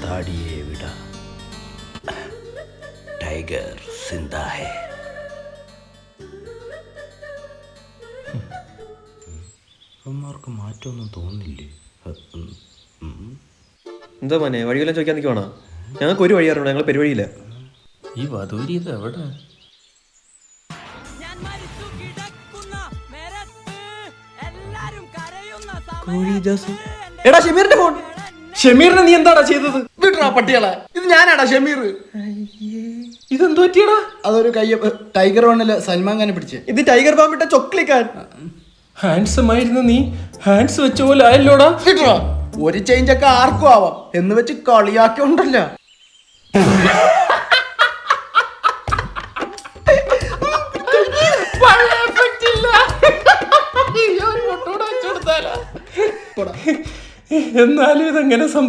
താടിയെ വിട, ടൈഗർ സിന്ദാ ഹേ. അവന്മാർക്ക് മാറ്റമൊന്നും തോന്നില്ലേ? എന്താ മോനെ വഴിയെല്ലാം ചോദിക്കാൻ നിൽക്കുവാണോ? ഞങ്ങൾക്ക് ഒരു വഴി അറിയണം, ഞങ്ങൾ പെരുവഴിയില്ല. ഈ വധൂരി ഇത് എവിടെ? എടാ ഷമീറിന്റെ ഫോൺ. ഷമീറിനെ നീ എന്താടാ ചെയ്തത്? വിടറാ പട്ടികളെ, ഇത് ഞാനാടാ ഷമീർ. ഇതെന്തു പറ്റിയടാ? അതൊരു ടൈഗർ വണ്ണില് സൽമാൻ ഖാനെ പിടിച്ച്. ഇത് ടൈഗർ ബാമിട്ട ചൊക്ലിക്കാൻ. ഹാൻഡ്സം ആയിരുന്നു നീ, ഹാൻഡ്സ് വെച്ച പോലെ ആയല്ലോടാ. വിടറാ, ഒരു ചേഞ്ച് ഒക്കെ ആർക്കും ആവാം എന്ന് വെച്ച് കളിയാക്കിയുണ്ടല്ലോ. എന്നാലും ഇതെങ്ങനെ സംഭവം?